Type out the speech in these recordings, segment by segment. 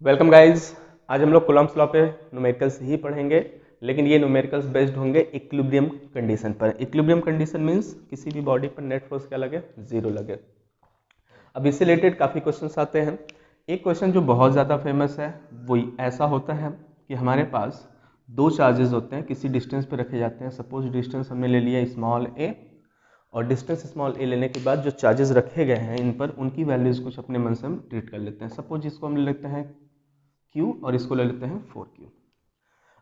Welcome guys. आज हम लोग कूलम्ब्स लॉ पे न्यूमेरिकल्स ही पढ़ेंगे, लेकिन ये न्यूमेरिकल्स बेस्ड होंगे इक्विलिब्रियम कंडीशन पर। इक्विलिब्रियम कंडीशन मींस किसी भी बॉडी पर नेट फोर्स क्या लगे, जीरो लगे। अब इससे रिलेटेड काफ़ी क्वेश्चंस आते हैं। एक क्वेश्चन जो बहुत ज़्यादा फेमस है वो ऐसा होता है कि हमारे पास दो चार्जेस होते हैं, किसी डिस्टेंस पे रखे जाते हैं। सपोज डिस्टेंस हमने ले लिया स्मॉल ए, और डिस्टेंस स्मॉल ए लेने के बाद जो चार्जेस रखे गए हैं इन पर उनकी वैल्यूज कुछ अपने मन से हम ट्रीट कर लेते हैं। सपोज इसको हम ले लेते हैं Q और इसको ले लेते हैं 4Q।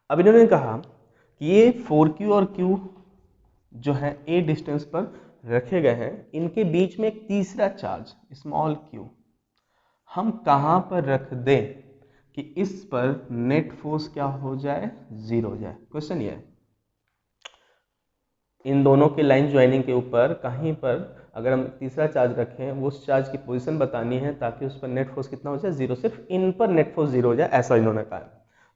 अब इन्होंने कहा कि ये 4Q और Q जो है a डिस्टेंस पर रखे गए हैं, इनके बीच में एक तीसरा चार्ज स्मॉल q हम कहाँ पर रख दें कि इस पर नेट फोर्स क्या हो जाए, जीरो हो जाए। क्वेश्चन ये है, इन दोनों के लाइन ज्वाइनिंग के ऊपर कहीं पर अगर हम तीसरा चार्ज रखें, वो उस चार्ज की पोजीशन बतानी है ताकि उस पर नेट फोर्स कितना हो जाए, जीरो। सिर्फ इन पर नेट फोर्स जीरो हो जाए, ऐसा इन्होंने कहा।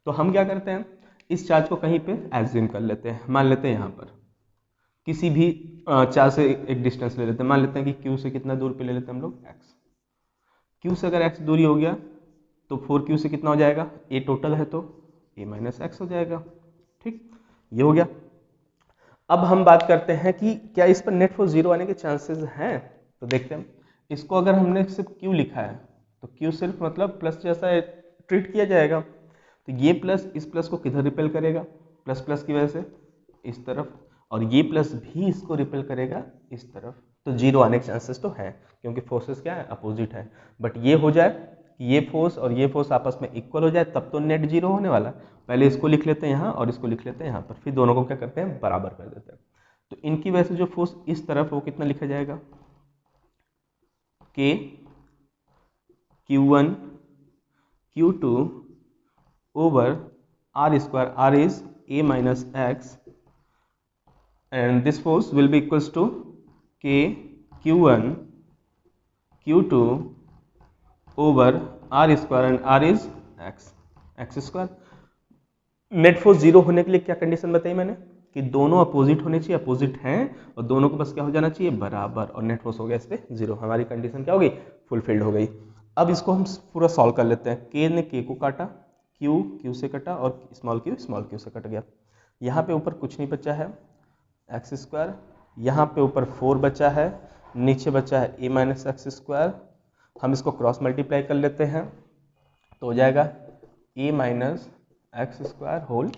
तो हम क्या करते हैं, इस चार्ज को कहीं पे एज्यूम कर लेते हैं। मान लेते हैं यहाँ पर किसी भी चार्ज से एक डिस्टेंस ले लेते हैं। मान लेते हैं कि क्यू से कितना दूर पे ले लेते हैं हम लोग, एक्स। क्यू से अगर एक्स दूरी हो गया तो 4Q से कितना हो जाएगा, ए टोटल है तो ए माइनस एक्स हो जाएगा। ठीक, ये हो गया। अब हम बात करते हैं कि क्या इस पर नेट फोर्स जीरो आने के चांसेस हैं। तो देखते हैं, इसको अगर हमने सिर्फ Q लिखा है तो Q सिर्फ मतलब प्लस जैसा ट्रीट किया जाएगा। तो ये प्लस इस प्लस को किधर रिपेल करेगा, प्लस प्लस की वजह से इस तरफ, और ये प्लस भी इसको रिपेल करेगा इस तरफ। तो जीरो आने के चांसेस तो है, क्योंकि फोर्सेस क्या है, अपोजिट है। बट ये हो जाए कि ये फोर्स और ये फोर्स आपस में इक्वल हो जाए, तब तो नेट जीरो होने वाला है। पहले इसको लिख लेते हैं यहाँ और इसको लिख लेते हैं यहाँ पर, फिर दोनों को क्या करते हैं, बराबर कर देते हैं। तो इनकी वजह से जो फोर्स इस तरफ वो कितना लिखा जाएगा, के Q1 Q2 over are square, r is a minus x, and this force will be equals to k q1 q2 over r square and r is x square। Net force zero होने के लिए क्या condition बताई मैंने, कि दोनों opposite होने चाहिए, अपोजिट हैं, और दोनों को बस क्या हो जाना चाहिए, बराबर, और नेट फोर्स हो गया इस पे जीरो। हमारी कंडीशन क्या हो गई, फुलफिल्ड हो गई। अब इसको हम पूरा सॉल्व कर लेते हैं। के ने के को काटा, क्यू क्यू से कटा, और स्मॉल क्यू से कट गया। यहाँ पे ऊपर कुछ नहीं बचा है, एक्स स्क्वायर। यहाँ पे ऊपर 4 बचा है, नीचे बचा है ए माइनस एक्स स्क्वायर। हम इसको क्रॉस मल्टीप्लाई कर लेते हैं तो हो जाएगा ए माइनस एक्स स्क्वायर होल,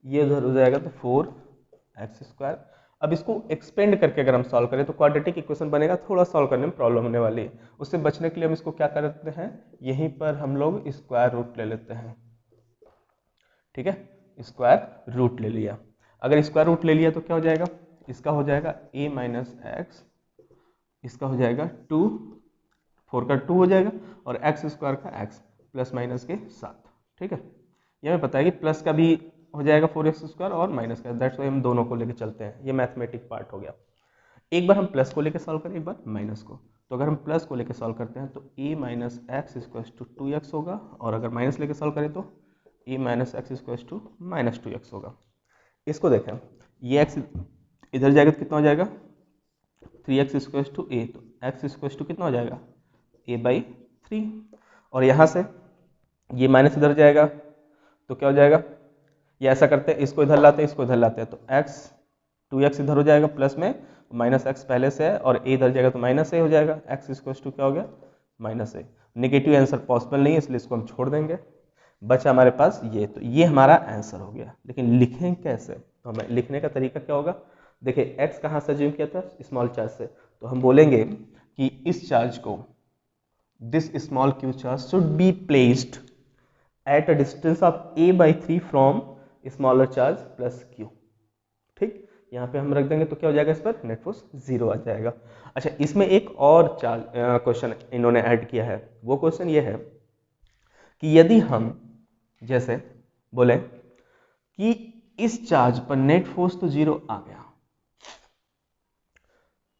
ये उधर हो जाएगा तो 4x स्क्वायर। अब इसको एक्सपेंड करके अगर हम सॉल्व करें तो क्वाड्रेटिक इक्वेशन बनेगा, थोड़ा सॉल्व करने में प्रॉब्लम होने वाली है। उससे बचने के लिए हम इसको क्या करते हैं, यहीं पर हम लोग स्क्वायर रूट ले लेते हैं। ठीक है, स्क्वायर रूट ले लिया। अगर स्क्वायर रूट ले लिया तो क्या हो जाएगा, इसका हो जाएगा a माइनस एक्स, इसका हो जाएगा 2, 4 का 2 हो जाएगा, और एक्स स्क्वायर का x प्लस माइनस के साथ। ठीक है, ये हमें पता है कि प्लस का भी हो जाएगा 4x स्क्वायर और माइनस का, दैट्स वाई हम दोनों को लेके चलते हैं। ये मैथमेटिक पार्ट हो गया। एक बार हम प्लस को लेके सॉल्व करें, एक बार माइनस को। तो अगर हम प्लस को लेके सॉल्व करते हैं तो a minus x square two 2x होगा, और अगर माइनस लेके सॉल्व करें तो a minus x square two minus 2x होगा। इसको देखें, ये x इधर जाएगा तो कितना हो जाएगा, 3x स्क्वायर टू a, तो x स्क्वायर टू कितना हो जाएगा, a/3। और यहाँ से ये माइनस इधर जाएगा तो क्या हो जाएगा, ये ऐसा करते हैं, इसको इधर लाते हैं, इसको इधर लाते हैं, तो x 2x इधर हो जाएगा प्लस में, माइनस एक्स पहले से है, और a इधर जाएगा तो माइनस ए हो जाएगा। x स्क्वायर टू क्या हो गया, माइनस ए। नेगेटिव आंसर पॉसिबल नहीं है, इसलिए इसको हम छोड़ देंगे। बचा हमारे पास ये, तो ये हमारा आंसर हो गया। लेकिन लिखें कैसे, तो हमें लिखने का तरीका क्या होगा, देखिए x कहाँ से अज्यूम किया था, स्मॉल चार्ज से। तो हम बोलेंगे कि इस चार्ज को, this small q charge should be placed at a distance of a/3 from smaller charge plus q। ठीक, यहाँ पे हम रख देंगे तो क्या हो जाएगा, इस पर नेट फोर्स जीरो आ जाएगा। अच्छा, इसमें एक और चार्ज क्वेश्चन इन्होंने ऐड किया है। वो क्वेश्चन ये है कि यदि हम जैसे बोले कि इस चार्ज पर नेट फोर्स तो जीरो आ गया।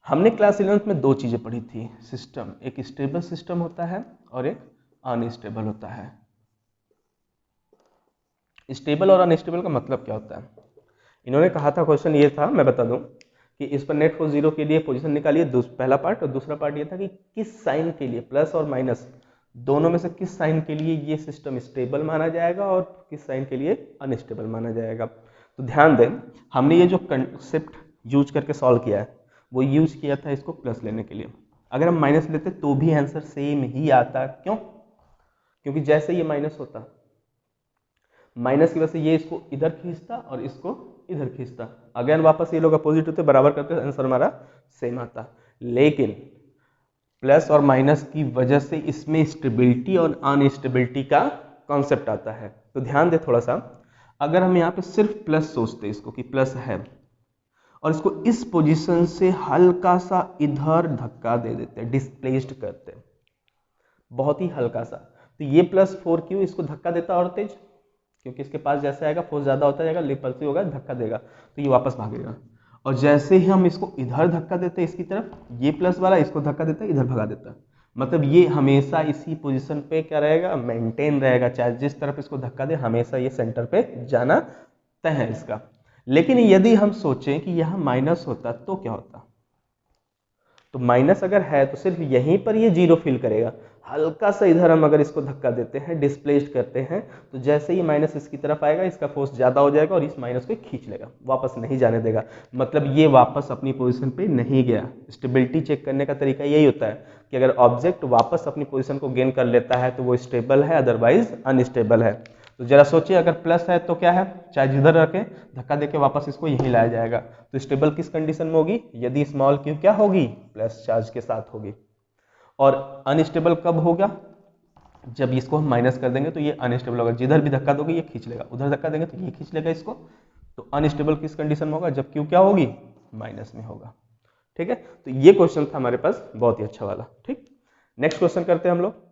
हमने क्लास 11th में दो चीजें पढ़ी थी, सिस्टम, एक स्टेबल सिस्टम होता है और एक अनस्टेबल होता है। स्टेबल और अनस्टेबल का मतलब क्या होता है, इन्होंने कहा था, क्वेश्चन ये था, मैं बता दूं कि इस पर नेट फोर्स जीरो के लिए पोजीशन निकालिए, पहला पार्ट, और दूसरा पार्ट ये था कि किस साइन के लिए, प्लस और माइनस दोनों में से किस साइन के लिए ये सिस्टम स्टेबल माना जाएगा और किस साइन के लिए अनस्टेबल माना जाएगा। तो ध्यान दें, हमने ये जो कंसेप्ट यूज करके सॉल्व किया है वो यूज किया था इसको प्लस लेने के लिए। अगर हम माइनस लेते तो भी आंसर सेम ही आता। क्यों? क्योंकि जैसे ये माइनस होता, माइनस की वजह से ये इसको इधर खींचता और इसको इधर खींचता, अगेन वापस ये लोग अपोजिट होते, बराबर करते, आंसर हमारा सेम आता। लेकिन प्लस और माइनस की वजह से इसमें स्टेबिलिटी और अनस्टेबिलिटी का कॉन्सेप्ट आता है। तो ध्यान दे थोड़ा सा, अगर हम यहाँ पे सिर्फ प्लस सोचते इसको कि प्लस है और इसको इस पोजीशन से हल्का सा इधर धक्का दे देते, डिस्प्लेस्ड करते, बहुत ही हल्का सा, तो ये +4 क्यों इसको धक्का देता और तेज, क्योंकि इसके पास जैसे आएगा फोर्स ज्यादा होता जाएगा, रिपल्सिव होगा, धक्का देगा तो ये वापस भागेगा। और जैसे ही हम इसको इधर धक्का देते हैं इसकी तरफ, ये प्लस वाला इसको धक्का देता है, इधर भगा देता है, मतलब ये हमेशा इसी पोजीशन पे क्या रहेगा, मेंटेन रहेगा, चाहे जिस तरफ इसको धक्का दे हमेशा ये सेंटर पे जाना तय है इसका। लेकिन यदि हम सोचें कि यहाँ माइनस होता तो क्या होता, तो माइनस अगर है तो सिर्फ यहीं पर ये जीरो फील करेगा, हल्का सा इधर हम अगर इसको धक्का देते हैं, डिस्प्लेस्ड करते हैं, तो जैसे ही माइनस इसकी तरफ आएगा इसका फोर्स ज्यादा हो जाएगा और इस माइनस को खींच लेगा, वापस नहीं जाने देगा, मतलब ये वापस अपनी पोजीशन पे नहीं गया। स्टेबिलिटी चेक करने का तरीका यही होता है कि अगर ऑब्जेक्ट वापस अपनी पोजीशन को गेन कर लेता है तो वो स्टेबल है, अदरवाइज अनस्टेबल है। तो जरा सोचिए, अगर प्लस है तो क्या है, चाहे जिधर रखे धक्का देके वापस इसको यहीं लाया जाएगा। तो स्टेबल किस कंडीशन में होगी, यदि स्मॉल क्यू क्या होगी, प्लस चार्ज के साथ होगी। और अनस्टेबल कब होगा, जब इसको हम माइनस कर देंगे तो ये अनस्टेबल होगा, जिधर भी धक्का दोगे ये खींच लेगा, उधर धक्का देंगे तो ये खींच लेगा इसको। तो अनस्टेबल किस कंडीशन में होगा, जब क्यू क्या होगी, माइनस में होगा। ठीक है, तो ये क्वेश्चन था हमारे पास बहुत ही अच्छा वाला। ठीक, नेक्स्ट क्वेश्चन करते हैं हम लोग।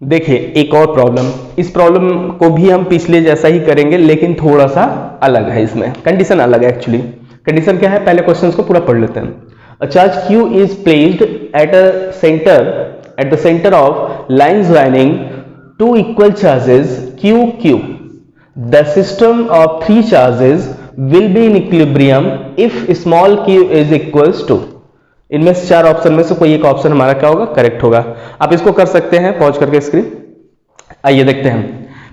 देखिए एक और प्रॉब्लम, इस प्रॉब्लम को भी हम पिछले जैसा ही करेंगे लेकिन थोड़ा सा अलग है, इसमें कंडीशन अलग है। एक्चुअली कंडीशन क्या है, पहले क्वेश्चन को पूरा पढ़ लेते हैं। A charge Q is placed at the center of line joining two equal charges QQ. The system of three charges will be in equilibrium if small q is equals to। इनमें से चार option में से कोई एक option हमारा क्या होगा, करेक्ट होगा। आप इसको कर सकते हैं पॉज करके स्क्रीन। आइए देखते हैं,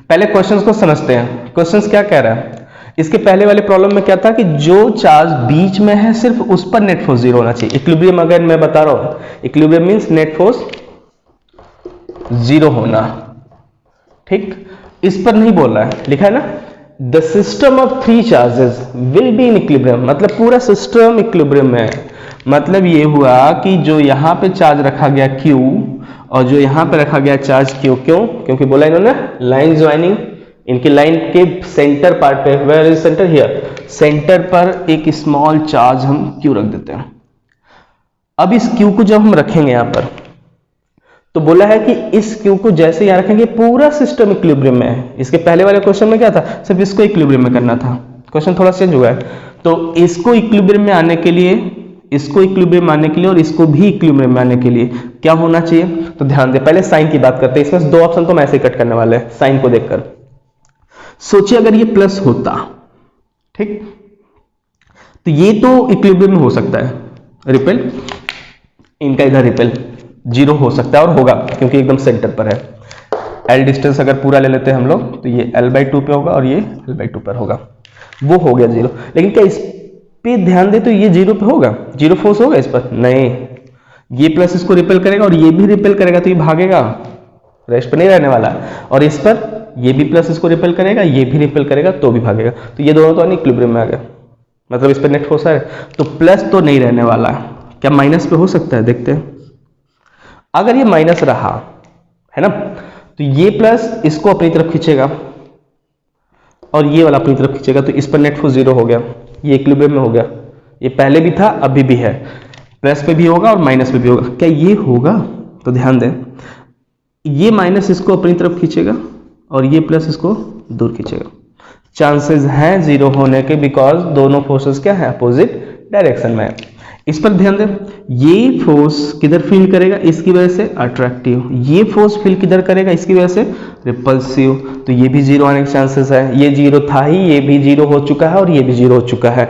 पहले क्वेश्चंस को समझते हैं। क्वेश्चंस क्या कह रहा है, इसके पहले वाले प्रॉब्लम में क्या था कि जो चार्ज बीच में है सिर्फ उस पर नेट फोर्स जीरो होना चाहिए। इक्विलिब्रियम अगर मैं बता रहा हूं, equilibrium means net force zero होना। ठीक, इस पर नहीं बोल रहा है, लिखा है ना the system of three charges will be in equilibrium, मतलब पूरा सिस्टम इक्विलिब्रियम में है। मतलब ये हुआ कि जो यहां पे चार्ज रखा गया Q और जो यहां पे रखा गया चार्ज Q, क्यों, क्योंकि बोला इन्होंने लाइन ज्वाइनिंग, इनकी लाइन के सेंटर पार्ट पे, where is centre, here, centre पर एक स्मॉल चार्ज हम Q रख देते हैं। अब इस Q को जब हम रखेंगे यहां पर, तो बोला है कि इस Q को जैसे यहां रखेंगे पूरा सिस्टम इक्विलिब्रियम में है। इसके पहले वाले क्वेश्चन में क्या था, सिर्फ इसको इक्विलिब्रियम में करना था, क्वेश्चन थोड़ा चेंज हुआ है। तो इसको इक्विलिब्रियम में आने के लिए, इसको इक्विलिब्रियम में आने के लिए और इसको भी इक्विलिब्रियम में आने के लिए क्या होना चाहिए, तो ध्यान दे, पहले साइन की बात करते हैं। इसमें दो ऑप्शन तो हम ऐसे ही कट करने वाले हैं साइन को देखकर। सोचिए अगर ये प्लस होता, ठीक, तो ये तो इक्विलिब्रियम में हो सकता है, रिपेल, इनका इधर रिपेल जीरो हो सकता है और होगा क्योंकि एकदम सेंटर पर है। एल डिस्टेंस अगर पूरा ले लेते हैं हम लोग तो ये L/2 पे होगा और ये L/2 पर होगा, वो हो गया जीरो। लेकिन क्या इस पे ध्यान दे तो ये जीरो पे होगा, जीरो फोर्स होगा इस पर, नहीं, ये प्लस इसको रिपेल करेगा और ये भी रिपेल करेगा तो ये भागेगा, रेस्ट पे नहीं रहने वाला। और इस पर ये भी प्लस इसको रिपेल करेगा, ये भी रिपेल करेगा तो भी भागेगा, तो ये दोनों तो इक्विलिब्रियम में आ गए, मतलब इस पर नेट फोर्स है, तो प्लस तो नहीं रहने वाला। क्या माइनस पे हो सकता है, देखते हैं। अगर ये माइनस रहा है ना, तो ये प्लस इसको अपनी तरफ खींचेगा और ये वाला अपनी तरफ खींचेगा, तो इस पर नेट फोर्स जीरो हो गया, ये इक्विलिब्रियम में हो गया। ये पहले भी था अभी भी है, प्लस पे भी होगा और माइनस पे भी होगा। क्या ये होगा, तो ध्यान दें, ये माइनस इसको अपनी तरफ खींचेगा और ये प्लस इसको दूर खींचेगा। चांसेस हैं जीरो होने के, बिकॉज दोनों फोर्सेस क्या है, अपोजिट डायरेक्शन में है। इस पर ध्यान दें, ये फोर्स किधर फील करेगा, इसकी वजह से अट्रैक्टिव, ये फोर्स फील किधर करेगा, इसकी वजह से रिपल्सिव, तो ये भी जीरो आने के चांसेस है। ये जीरो था ही, ये भी जीरो हो चुका है और ये भी जीरो हो चुका है।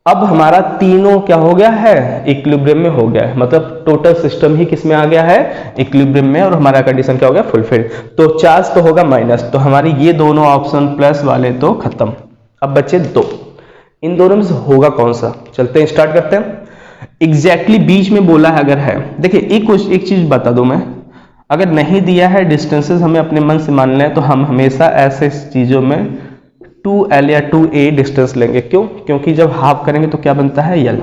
अब हमारा तीनों क्या हो गया है, इक्विलिब्रियम में हो गया है, मतलब टोटल सिस्टम ही किस में आ गया है, इक्विलिब्रियम में, और हमारा कंडीशन क्या हो गया, फुलफिल्ड। तो चार्ज तो होगा माइनस, तो हमारी ये दोनों ऑप्शन प्लस वाले तो खत्म। अब बचे दो, इन दोनों में से होगा कौन सा, चलते हैं स्टार्ट करते हैं। एग्जैक्टली बीच में बोला है अगर है, देखिए एक चीज बता दूं मैं, अगर नहीं दिया है डिस्टेंसेस हमें अपने मन से मान लें, तो हम हमेशा ऐसे चीजों में 2L या 2A डिस्टेंस लेंगे। क्यों? क्योंकि जब हाफ करेंगे तो क्या बनता है, L,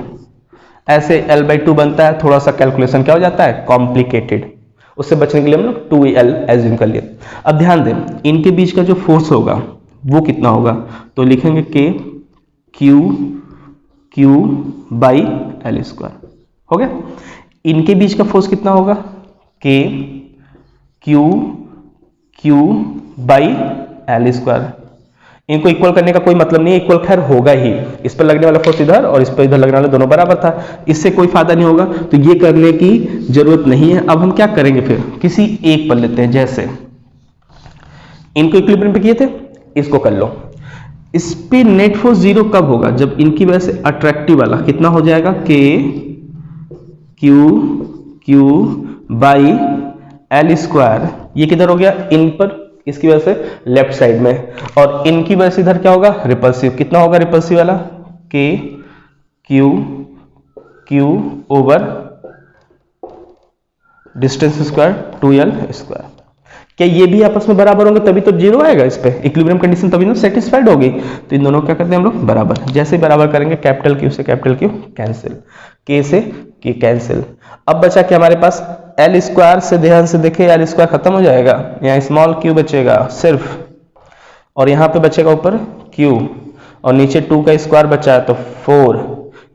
ऐसे L/2 बनता है, थोड़ा सा कैलकुलेशन क्या हो जाता है, कॉम्प्लिकेटेड, उससे बचने के लिए हम लोग 2L एज्यूम कर लिए। अब ध्यान दें, इनके बीच का जो फोर्स होगा वो कितना होगा, तो लिखेंगे K Q by L square, हो गया। इनके बीच का फोर्स कितना होगा, K Q by L square. इनको इक्वल करने का कोई मतलब नहीं है, इक्वल खैर होगा ही, इस पर लगने वाला फोर्स इधर और इस पर इधर लगने वाला दोनों बराबर था, इससे कोई फायदा नहीं होगा, तो ये करने की जरूरत नहीं है। अब हम क्या करेंगे, फिर किसी एक पर लेते हैं, जैसे इनको इक्विलिब्रियम पे किए थे, इसको कर लो। इस पे नेट फोर्स जीरो कब होगा, जब इनकी वजह से अट्रैक्टिव वाला कितना हो जाएगा, K Q by L square, ये किधर हो गया, इन पर, इसकी वजह से लेफ्ट साइड में, और इनकी वजह से इधर क्या होगा, रिपल्सिव, कितना होगा रिपल्सिव वाला, K Q over distance square 2L square. क्या ये भी आपस में बराबर होंगे, तभी तो जीरो आएगा, इस पे इक्विलिब्रियम कंडीशन तभी ना सेटिस्फाइड होगी। तो इन दोनों को क्या करते हैं हम लोग, बराबर, जैसे बराबर करेंगे कैपिटल Q से कैपिटल Q कैंसिल, K से K कैंसिल। अब बचा क्या हमारे पास, L स्क्वायर से ध्यान से देखे, L स्क्वायर खत्म हो जाएगा, यहाँ स्मॉल q बचेगा सिर्फ, और यहाँ पे बचेगा ऊपर Q, और नीचे 2 का स्क्वायर बचा है तो 4।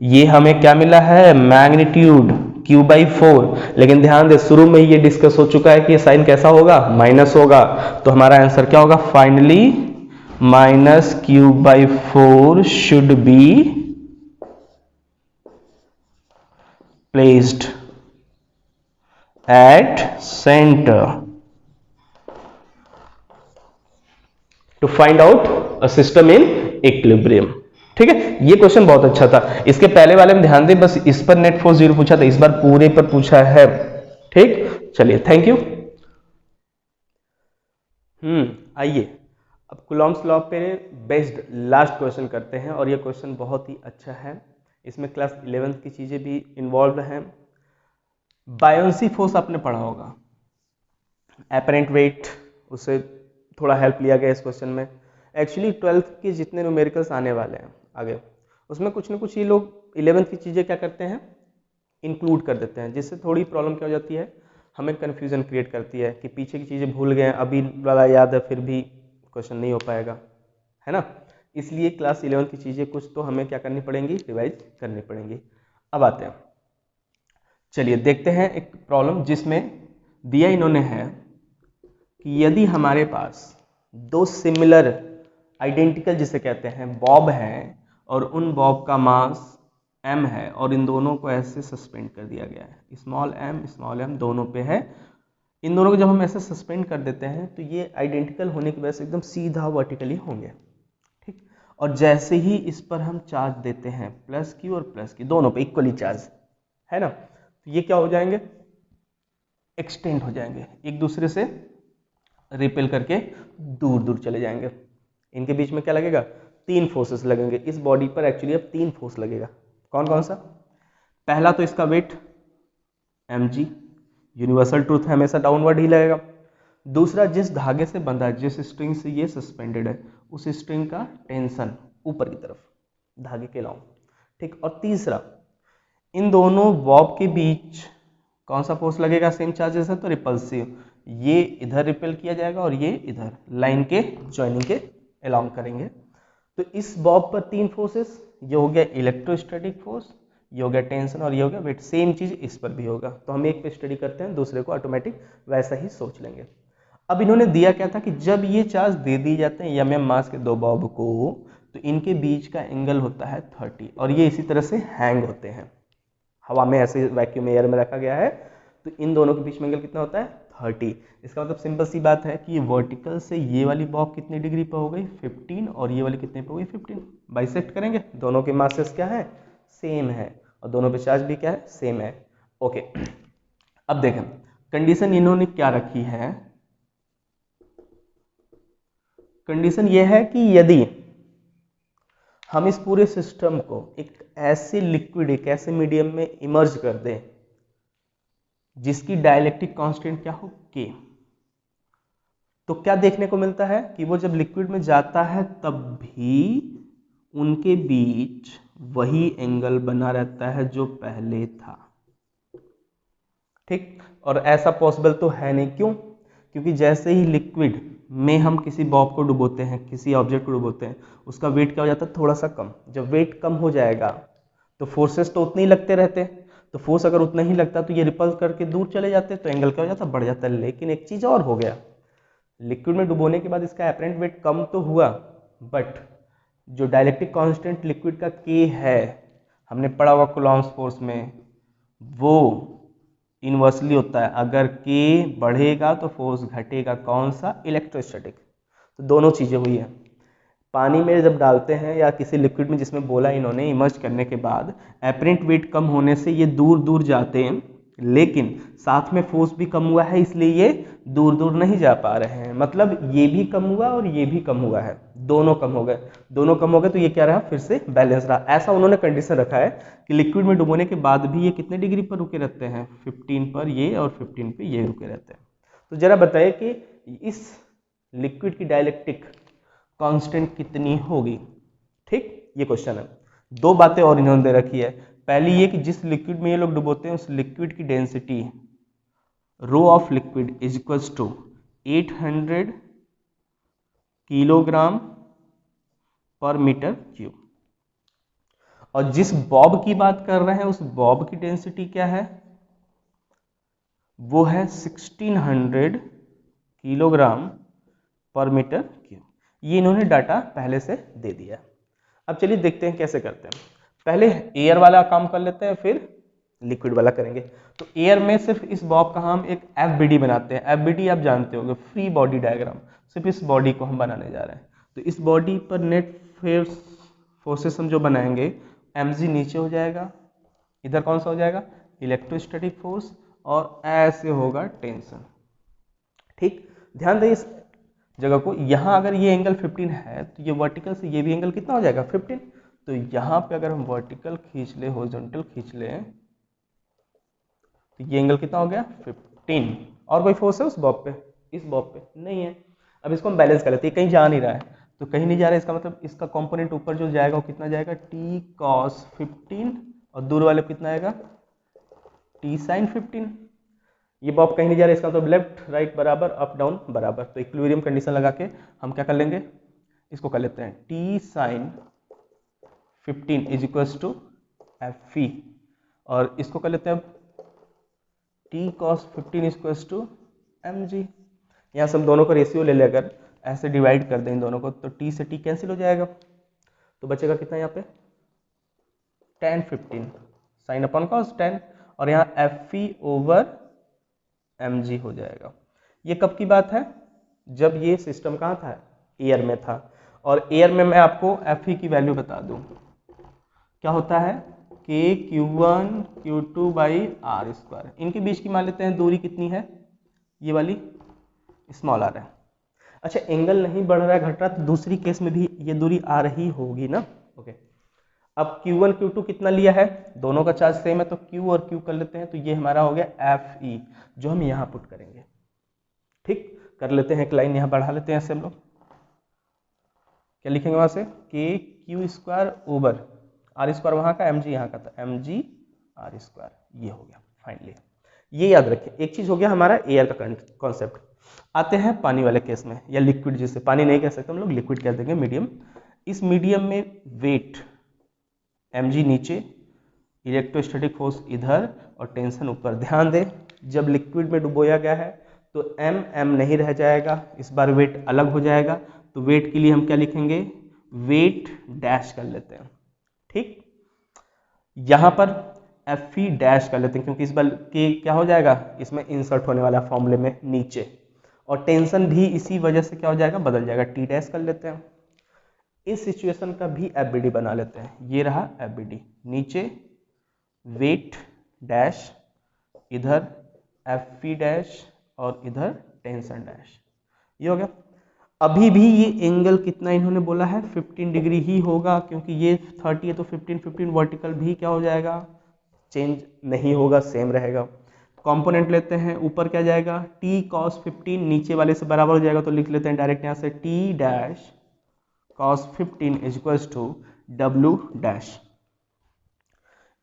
ये हमें क्या मिला है, मैग्नीट्यूड Q/4। लेकिन ध्यान दे, शुरू में ही ये डिस्कस हो चुका है कि ये साइन कैसा होगा, माइनस होगा, तो हमारा आंसर क्या होगा, finally minus Q/4 should be placed at centre to find out a system in equilibrium. ठीक है, ये क्वेश्चन बहुत अच्छा था, इसके पहले वाले में ध्यान दें, बस इस पर नेट फोर्स जीरो पूछा था, इस बार पूरे पर पूछा है। ठीक, चलिए थैंक यू। आइए अब कूलॉम्स लॉ पे बेस्ड लास्ट क्वेश्चन करते हैं, और ये क्वेश्चन बहुत ही अच्छा है, इसमें क्लास 11th की चीजें भी इन्वॉल्व हैं। बायोंसी फोर्स आपने पढ़ा होगा, एपरेंट वेट, उससे थोड़ा हेल्प लिया गया इस क्वेश्चन में। एक्चुअली 12th के जितने न्यूमेरिकल्स आने वाले हैं आगे, उसमें कुछ ना कुछ ये लोग 11th की चीज़ें क्या करते हैं, इंक्लूड कर देते हैं, जिससे थोड़ी प्रॉब्लम क्या हो जाती है, हमें कन्फ्यूजन क्रिएट करती है कि पीछे की चीज़ें भूल गए, अभी वाला याद है फिर भी क्वेश्चन नहीं हो पाएगा, है ना। इसलिए क्लास 11th की चीज़ें कुछ तो हमें क्या करनी पड़ेंगी, रिवाइज करनी पड़ेंगी। अब आते हैं, चलिए देखते हैं एक प्रॉब्लम जिसमें दिया इन्होंने है कि यदि हमारे पास दो सिमिलर आइडेंटिकल जिसे कहते हैं बॉब हैं, और उन बॉब का मास m है, और इन दोनों को ऐसे सस्पेंड कर दिया गया है, स्मॉल m दोनों पे है, इन दोनों को जब हम ऐसे सस्पेंड कर देते हैं तो ये आइडेंटिकल होने की वजह से एकदम सीधा वर्टिकली होंगे। ठीक, और जैसे ही इस पर हम चार्ज देते हैं प्लस q और प्लस q दोनों पे इक्वली चार्ज है ना, तो ये क्या हो जाएंगे, एक्सटेंड हो जाएंगे, एक दूसरे से रिपेल करके दूर दूर चले जाएंगे। इनके बीच में क्या लगेगा, तीन फोर्सेस लगेंगे, इस बॉडी पर एक्चुअली अब तीन फोर्स लगेगा। कौन कौन सा, पहला तो इसका वेट mg, यूनिवर्सल ट्रूथ है, हमेशा डाउनवर्ड ही लगेगा। दूसरा, जिस धागे से बंधा है, जिस स्ट्रिंग से ये सस्पेंडेड है, उस स्ट्रिंग का टेंशन ऊपर की तरफ धागे के लॉन्ग। ठीक, और तीसरा, इन दोनों बॉब के बीच कौन सा फोर्स लगेगा, सेम चार्जेस है तो रिपल्सिव, ये इधर रिपेल किया जाएगा और ये इधर लाइन के ज्वाइनिंग के अलोंग करेंगे। तो इस बॉब पर तीन फोर्सेस, ये हो गया इलेक्ट्रोस्टैटिक फोर्स, ये हो गया टेंशन, और ये हो गया वेट। सेम चीज इस पर भी होगा, तो हम एक पे स्टडी करते हैं, दूसरे को ऑटोमेटिक वैसा ही सोच लेंगे। अब इन्होंने दिया क्या था कि जब ये चार्ज दे दिए जाते हैं एम मास के दो बॉब को, तो इनके बीच का एंगल होता है 30, और ये इसी तरह से हैंग होते हैं, हवा में ऐसे वैक्यूम एयर में रखा गया है, तो इन दोनों के बीच में एंगल कितना होता है 30। इसका मतलब सिंपल सी बात है कि ये वर्टिकल से ये वाली बॉब कितनी डिग्री पर हो गई 15 और ये वाली कितने पर हो गई 15। बाइसेक्ट करेंगे, दोनों के मासेस क्या है सेम है और दोनों पे चार्ज भी क्या है सेम है। ओके, अब देखें कंडीशन इन्होंने क्या रखी है। कंडीशन ये है कि यदि हम इस पूरे सिस्टम को एक ऐसे लिक्विड एक ऐसे मीडियम में इमर्ज कर दें जिसकी डाइलेक्ट्रिक कांस्टेंट क्या हो K, तो क्या देखने को मिलता है कि वो जब लिक्विड में जाता है तब भी उनके बीच वही एंगल बना रहता है जो पहले था। ठीक, और ऐसा पॉसिबल तो है नहीं, क्यों? क्योंकि जैसे ही लिक्विड में हम किसी बॉब को डुबोते हैं, किसी ऑब्जेक्ट को डुबोते हैं, उसका वेट क्या हो जाता है थोड़ा सा कम। जब वेट कम हो जाएगा तो फोर्सेस तो उतने ही लगते रहते हैं, तो फोर्स अगर उतना ही लगता तो ये रिपल करके दूर चले जाते, तो एंगल क्या हो जाता बढ़ जाता है। लेकिन एक चीज और हो गया, लिक्विड में डुबोने के बाद इसका एपरेंट वेट कम तो हुआ, बट जो डाइलेक्ट्रिक कांस्टेंट लिक्विड का K है, हमने पढ़ा हुआ कूलॉम्स फोर्स में, वो इन्वर्सली होता है। अगर K बढ़ेगा तो फोर्स घटेगा, कौन सा? इलेक्ट्रोस्टैटिक। तो दोनों चीजें हुई है। पानी में जब डालते हैं या किसी लिक्विड में, जिसमें बोला इन्होंने इमर्ज करने के बाद एपरेंट वेट कम होने से ये दूर दूर जाते हैं, लेकिन साथ में फोर्स भी कम हुआ है, इसलिए ये दूर दूर नहीं जा पा रहे हैं। मतलब ये भी कम हुआ और ये भी कम हुआ है, दोनों कम हो गए। दोनों कम हो गए तो ये क्या रहा, फिर से बैलेंस रहा। ऐसा उन्होंने कंडीशन रखा है कि लिक्विड में डुबोने के बाद भी ये कितने डिग्री पर रुके रहते हैं 15 पर ये और 15 पे ये रुके रहते हैं। तो जरा बताइए कि इस लिक्विड की डाइलेक्ट्रिक कांस्टेंट कितनी होगी। ठीक, ये क्वेश्चन है। दो बातें और इन्होंने दे रखी है। पहली ये कि जिस लिक्विड में ये लोग डुबोते हैं उस लिक्विड की density rho of liquid is equals to 800 kilogram per metre cube, और जिस बॉब की बात कर रहे हैं उस बॉब की डेंसिटी क्या है, वो है 1600 किलोग्राम पर मीटर क्यूब। ये इन्होंने डाटा पहले से दे दिया। अब चलिए देखते हैं कैसे करते हैं। पहले एयर वाला काम कर लेते हैं, फिर लिक्विड वाला करेंगे। तो एयर में सिर्फ इस बॉब का हम एक FBD बनाते हैं। FBD आप जानते होंगे, फ्री बॉडी डायग्राम। सिर्फ इस बॉडी को हम बनाने जा रहे हैं। तो इस बॉडी पर नेट फोर्सेस हम जो बनाएंगे, mg नीचे हो जाएगा, इधर कौन सा हो जाएगा इलेक्ट्रोस्टैटिक फोर्स, और ऐसे होगा टेंशन। ठीक, ध्यान दें इस जगह को। यहाँ अगर ये एंगल 15 है तो ये वर्टिकल से ये भी एंगल कितना हो जाएगा 15। तो यहाँ पे अगर हम वर्टिकल खींच ले, हॉरिजॉन्टल खींच ले, तो ये एंगल कितना हो गया 15। और कोई फोर्स है उस बॉब पे? इस बॉब पे नहीं है। अब इसको हम बैलेंस कर लेते हैं, कहीं जा नहीं रहा है, तो कहीं नहीं जा रहा है, इसका मतलब इसका कंपोनेंट ऊपर जो जाएगा वो कितना जाएगा t cos 15, और दूर वाले पे कितना आएगा t sin 15। ये बॉब कहीं नहीं जा रहा है, इसका मतलब लेफ्ट राइट बराबर, अप डाउन बराबर। तो इक्विलिब्रियम कंडीशन लगा के हम क्या कर लेंगे, इसको कर लेते हैं t sin 15 is equals to F, और इसको कर लेते हैं t cos 15 is equals to mg। यहाँ से हम दोनों का रेशियो ले लें, अगर ऐसे डिवाइड कर दें इन दोनों को, तो t से t कैंसिल हो जाएगा, तो बचेगा कितना यहाँ पे tan 15 साइन अपॉन कॉस 10, और यहाँ F ओवर mg हो जाएगा। ये कब की बात है, जब ये सिस्टम कहाँ था, एयर में था। और एयर में मैं आपको F की वैल्यू बता दूं, क्या होता है k q1 q2 by R square. इनके बीच की मान लेते हैं दूरी कितनी है, ये वाली स्मॉल आर है। अच्छा, एंगल नहीं बढ़ रहा है घट रहा, तो दूसरी केस में भी ये दूरी आ रही होगी ना। ओके, अब Q1 Q2 कितना लिया है, दोनों का चार्ज सेम है, तो Q और Q कर लेते हैं, तो ये हमारा हो गया Fe, जो हम यहाँ पुट करेंगे। ठीक, कर लेते हैं एक लाइन यहाँ बढ़ा लेते हैं, ऐसे हम लोग क्या लिखेंगे वहां से k q square over are square, वहां का mg यहाँ का था mg आर स्क्वायर, ये हो गया फाइनली। ये याद रखें, एक चीज हो गया हमारा एयर का कॉन्सेप्ट। आते हैं पानी वाले केस में, या लिक्विड, जिसे पानी नहीं कह सकते हम लोग, लिक्विड कह देंगे, मीडियम। इस मीडियम में वेट mg नीचे, इलेक्ट्रोस्टैटिक फोर्स इधर और टेंशन ऊपर। ध्यान दें, जब लिक्विड में डुबोया गया है तो m नहीं रह जाएगा, इस बार वेट अलग हो जाएगा। तो वेट के लिए हम क्या लिखेंगे, वेट डैश कर लेते हैं। ठीक, यहां पर एफ ई डैश कर लेते हैं, क्योंकि इस बार के क्या हो जाएगा, इसमें इंसर्ट होने वाला फॉर्मूले में नीचे, और टेंशन भी इसी वजह से क्या हो जाएगा, बदल जाएगा, टी डैश कर लेते हैं। इस सिचुएशन का भी एफ बी डी बना लेते हैं, ये रहा एफ बी डी, नीचे वेट डैश, इधर एफ ई डैश और इधर टेंशन डैश, ये हो गया। अभी भी ये एंगल कितना इन्होंने बोला है, 15 डिग्री ही होगा, क्योंकि ये 30 है तो 15 वर्टिकल भी क्या हो जाएगा, चेंज नहीं होगा, सेम रहेगा। कंपोनेंट लेते हैं, ऊपर क्या जाएगा, t cos 15 नीचे वाले से बराबर हो जाएगा, तो लिख लेते हैं डायरेक्ट यहाँ से t dash cos 15 is equals to w dash.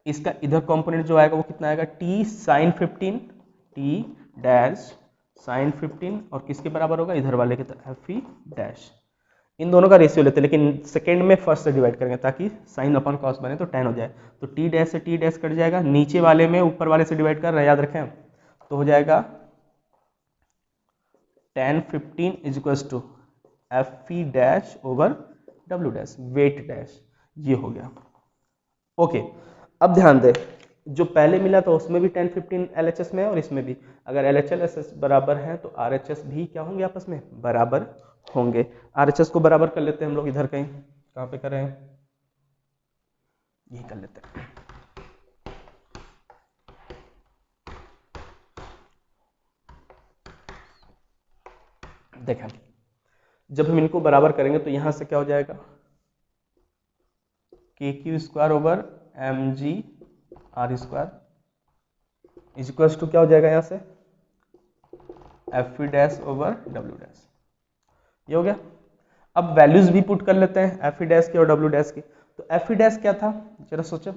इसका इधर कंपोनेंट जो आएगा वो कितना आएगा, t sin 15, t dash sin 15, और किसके बराबर होगा, इधर वाले के, तो एफ ई डैश। इन दोनों का रेशियो लेते हैं, लेकिन सेकेंड में फर्स्ट से डिवाइड करेंगे ताकि साइन अपन कॉस बने तो tan हो जाए। तो t डैश से t डैश कट जाएगा, नीचे वाले में ऊपर वाले से डिवाइड कर रहे हैं, याद रखें, तो हो जाएगा tan 15 is equals to F E dash over W dash, weight dash, ये हो गया। ओके, अब ध्यान दे, जो पहले मिला था उसमें भी tan 15 LHS में है और इसमें भी, अगर LHL SS बराबर है तो RHS भी क्या होंगे, आपस में बराबर होंगे। RHS को बराबर कर लेते हैं हम लोग, इधर कहीं, कहाँ पे करें, यही कर लेते हैं। देखें, जब हम इनको बराबर करेंगे तो यहां से क्या हो जाएगा, K Q square over M G R square is equals to क्या हो जाएगा, यहाँ से F E dash over W dash, ये हो गया। अब वैल्यूज भी पुट कर लेते हैं एफ ई डैश की और डब्ल्यू डैश की। तो एफ ई डैश क्या था, जरा सोचो,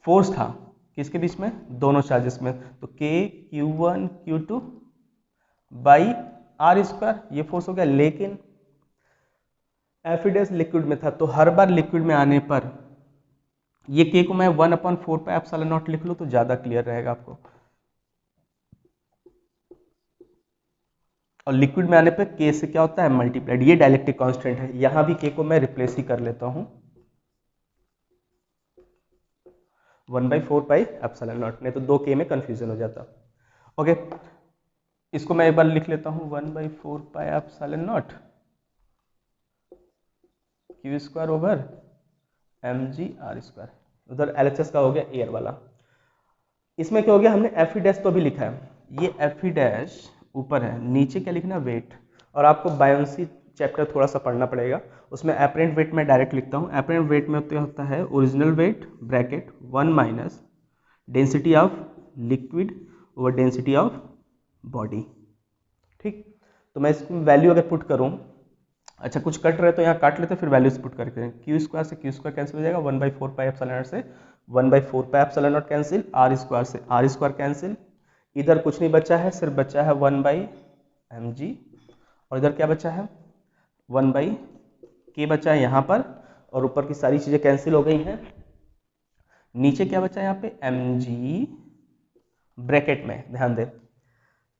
फोर्स था किसके बीच में, दोनों चार्जेस में, तो K Q1 Q2 by R square, ये फोर्स हो गया। लेकिन एफ ई डैश लिक्विड में था, तो हर बार लिक्विड में आने पर ये के को मैं 1/4 पाई एप्सिलॉन नॉट लिख लूं तो ज्यादा क्लियर रहेगा आपको, और लिक्विड में आने पे के से क्या होता है, मल्टीप्लाइड, ये डायलेक्ट्रिक कांस्टेंट है। यहां भी के को मैं रिप्लेस ही कर लेता हूं 1/4 पाई एप्सिलॉन नॉट, नहीं तो 2k में कंफ्यूजन हो जाता। ओके, इसको मैं एक बार लिख लेता हूं 1/4 pi epsilon naught Q square over M G R square, उधर LHS का हो गया एयर वाला। इसमें क्या हो गया, हमने एफ ई डैश तो भी लिखा है, ये एफ ई डैश ऊपर है, नीचे क्या लिखना, वेट। और आपको बायोन्सी चैप्टर थोड़ा सा पढ़ना पड़ेगा, उसमें एपरेंट वेट में डायरेक्ट लिखता हूँ। एपरेंट वेट में होता है original wait bracket 1 minus density of liquid over density of body, ठीक। तो मैं इसकी वैल्यू अगर पुट करूँ, अच्छा कुछ कट रहे तो यहाँ काट लेते, फिर वैल्यूज पुट करके, क्यू स्क्वायर से क्यू स्क्वायर कैंसिल हो जाएगा, 1/4 पाई एप्सिलॉन नॉट से 1/4 pi epsilon naught cancel, R square से आर स्क्वायर कैंसिल, इधर कुछ नहीं बचा है, सिर्फ बचा है 1/mg, और इधर क्या बचा है 1/k बचा है यहाँ पर, और ऊपर की सारी चीजें कैंसिल हो गई हैं। नीचे क्या बचा है यहाँ पे mg ब्रैकेट में, ध्यान दे,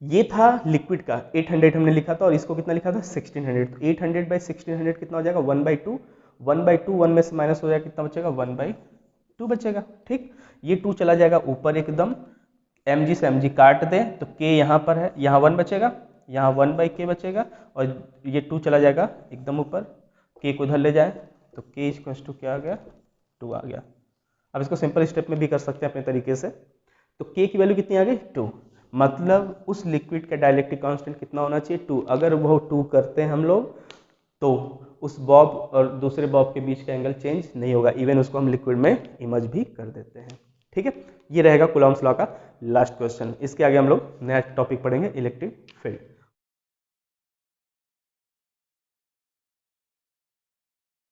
ये था लिक्विड का 800 हमने लिखा था, और इसको कितना लिखा था 1600, तो 800/1600 कितना हो जाएगा 1/2, 1/2 1 में से माइनस हो जाएगा, कितना बचेगा 1/2 बचेगा, ठीक। ये 2 चला जाएगा ऊपर एकदम, mg से mg काट दे तो k यहाँ पर है, यहाँ 1 बचेगा, यहाँ 1/k बचेगा, और ये 2 चला जाएगा एकदम ऊपर, k को उधर ले जाए तो k इक्वल्स टू क्या आ गया 2 आ गया। अब इसको सिंपल स्टेप में भी कर सकते हैं अपने तरीके से, तो k की वैल्यू कितनी आ गई 2, मतलब उस लिक्विड का डायलेक्ट्रिक कांस्टेंट कितना होना चाहिए 2। अगर वो 2 करते हैं हम लोग तो उस बॉब और दूसरे बॉब के बीच का एंगल चेंज नहीं होगा, इवन उसको हम लिक्विड में इमर्ज भी कर देते हैं, ठीक है। ये रहेगा कूलॉम्स लॉ का लास्ट क्वेश्चन। इसके आगे हम लोग नया टॉपिक पढ़ेंगे, इलेक्ट्रिक फील्ड।